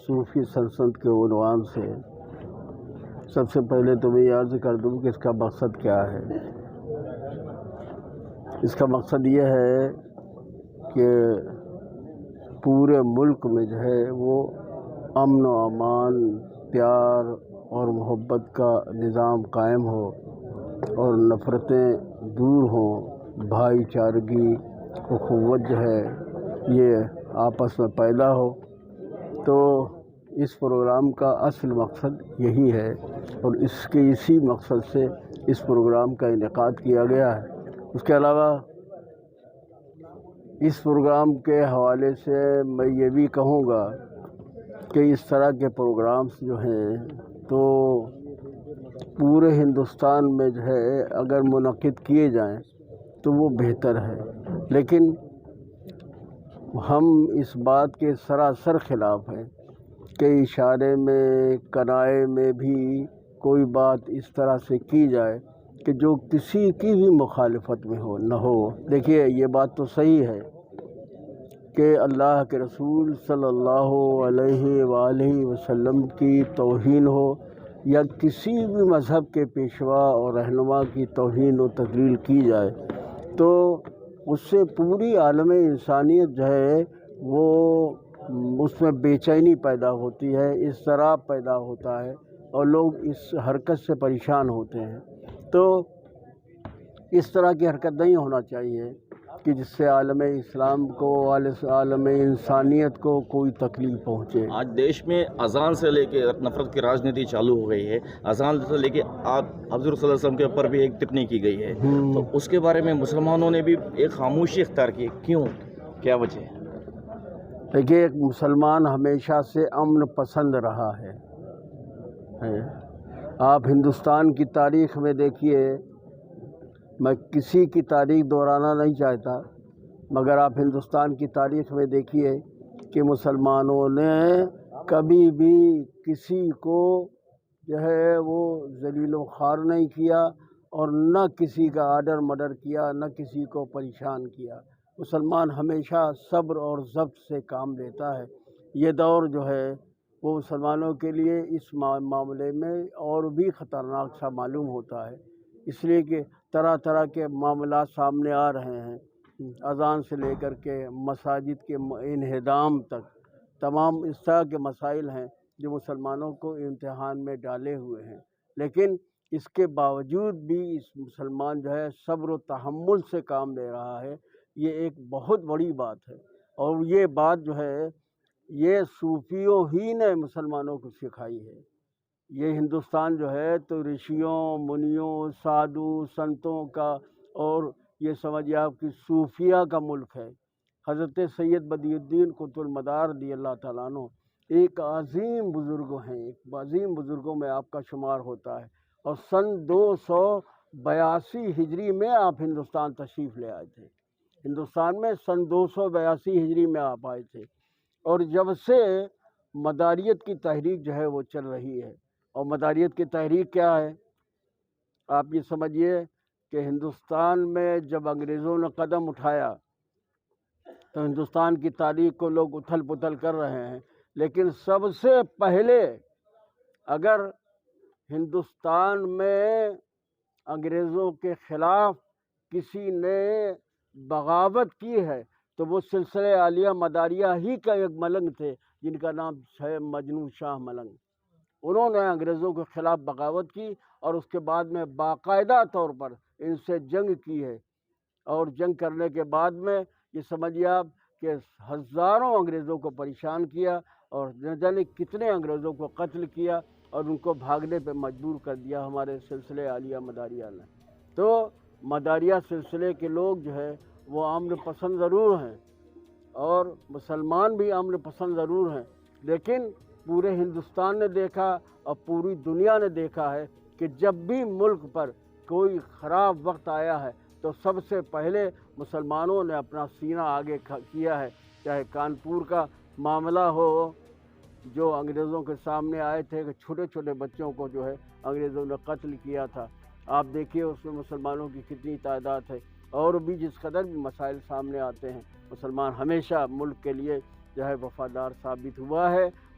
صوفی سلسلت کے عنوان سے سب سے پہلے تو میں یہ عرض کر دوں کہ اس کا مقصد کیا ہے۔ اس کا مقصد یہ ہے کہ پورے ملک میں جو ہے وہ امن و امان، پیار اور محبت کا نظام قائم ہو اور نفرتیں دور ہوں، بھائی چارگی، اخوت جو ہے یہ آپس میں پیدا ہو۔ تو اس پروگرام کا اصل مقصد یہی ہے اور اسی مقصد سے اس پروگرام کا انعقاد کیا گیا ہے۔ اس کے علاوہ اس پروگرام کے حوالے سے میں یہ بھی کہوں گا کہ اس طرح کے پروگرامز جو ہیں تو پورے ہندوستان میں جو ہے اگر منعقد کیے جائیں تو وہ بہتر ہے، لیکن ہم اس بات کے سراسر خلاف ہیں کہ اشارے میں، کنائے میں بھی کوئی بات اس طرح سے کی جائے کہ جو کسی کی بھی مخالفت میں نہ ہو۔ دیکھیے یہ بات تو صحیح ہے کہ اللہ کے رسول صلی اللہ علیہ وآلہ وسلم کی توہین ہو یا کسی بھی مذہب کے پیشوا اور رہنما کی توہین و تضلیل کی جائے تو اس سے پوری عالم انسانیت جو ہے وہ اس میں بے چینی پیدا ہوتی ہے، اضطراب پیدا ہوتا ہے اور لوگ اس حرکت سے پریشان ہوتے ہیں۔ تو اس طرح کی حرکت نہیں ہونا چاہیے کہ جس سے عالم اسلام کو، عالم انسانیت کو کوئی تکلیف پہنچے۔ آج دیش میں اذان سے لے کے نفرت کی راجنیتی چالو ہو گئی ہے، اذان سے لے کے آپ حضور صلی اللہ علیہ وسلم کے اوپر بھی ایک ٹپنی کی گئی ہے، تو اس کے بارے میں مسلمانوں نے بھی ایک خاموشی اختیار کی، کیوں، کیا وجہ ہے؟ دیکھیے ایک مسلمان ہمیشہ سے امن پسند رہا ہے۔ آپ ہندوستان کی تاریخ میں دیکھیے، میں کسی کی تاریخ دہرانا نہیں چاہتا مگر آپ ہندوستان کی تاریخ میں دیکھیے کہ مسلمانوں نے کبھی بھی کسی کو جو ہے وہ ذلیل و خوار نہیں کیا اور نہ کسی کا آڈر مڈر کیا، نہ کسی کو پریشان کیا۔ مسلمان ہمیشہ صبر اور ضبط سے کام لیتا ہے۔ یہ دور جو ہے وہ مسلمانوں کے لیے اس معاملے میں اور بھی خطرناک سا معلوم ہوتا ہے، اس لیے کہ طرح طرح کے معاملات سامنے آ رہے ہیں، اذان سے لے کر کے مساجد کے انہدام تک تمام اس طرح کے مسائل ہیں جو مسلمانوں کو امتحان میں ڈالے ہوئے ہیں، لیکن اس کے باوجود بھی اس مسلمان جو ہے صبر و تحمل سے کام لے رہا ہے۔ یہ ایک بہت بڑی بات ہے اور یہ بات جو ہے یہ صوفیوں ہی نے مسلمانوں کو سکھائی ہے۔ یہ ہندوستان جو ہے تو رشیوں، منیوں، سادھو، سنتوں کا اور یہ سمجھیے آپ کی صوفیہ کا ملک ہے۔ حضرت سید بدیع الدین قطب المدار رضی اللہ تعالیٰ عنہ ایک عظیم بزرگ ہیں، ایک عظیم بزرگوں میں آپ کا شمار ہوتا ہے، اور سن 282 ہجری میں آپ ہندوستان تشریف لے آئے تھے۔ ہندوستان میں سن 282 ہجری میں آپ آئے تھے، اور جب سے مداریت کی تحریک جو ہے وہ چل رہی ہے۔ اور مداریت کی تحریک کیا ہے؟ آپ یہ سمجھیے کہ ہندوستان میں جب انگریزوں نے قدم اٹھایا تو ہندوستان کی تاریخ کو لوگ اتھل پتھل کر رہے ہیں، لیکن سب سے پہلے اگر ہندوستان میں انگریزوں کے خلاف کسی نے بغاوت کی ہے تو وہ سلسلہ عالیہ مداریہ ہی کا ایک ملنگ تھے جن کا نام ہے مجنوں شاہ ملنگ۔ انہوں نے انگریزوں کے خلاف بغاوت کی اور اس کے بعد میں باقاعدہ طور پر ان سے جنگ کی ہے، اور جنگ کرنے کے بعد میں یہ سمجھیے آپ کہ ہزاروں انگریزوں کو پریشان کیا اور نہ جانے کتنے انگریزوں کو قتل کیا اور ان کو بھاگنے پہ مجبور کر دیا ہمارے سلسلہ عالیہ مداریہ نے۔ تو مداریہ سلسلے کے لوگ جو ہے وہ امن پسند ضرور ہیں اور مسلمان بھی امن پسند ضرور ہیں، لیکن پورے ہندوستان نے دیکھا اور پوری دنیا نے دیکھا ہے کہ جب بھی ملک پر کوئی خراب وقت آیا ہے تو سب سے پہلے مسلمانوں نے اپنا سینہ آگے کیا ہے، چاہے کانپور کا معاملہ ہو جو انگریزوں کے سامنے آئے تھے کہ چھوٹے چھوٹے بچوں کو جو ہے انگریزوں نے قتل کیا تھا، آپ دیکھیے اس میں مسلمانوں کی کتنی تعداد ہے، اور بھی جس قدر بھی مسائل سامنے آتے ہیں مسلمان ہمیشہ ملک کے لیے جو ہے وفادار ثابت ہوا ہے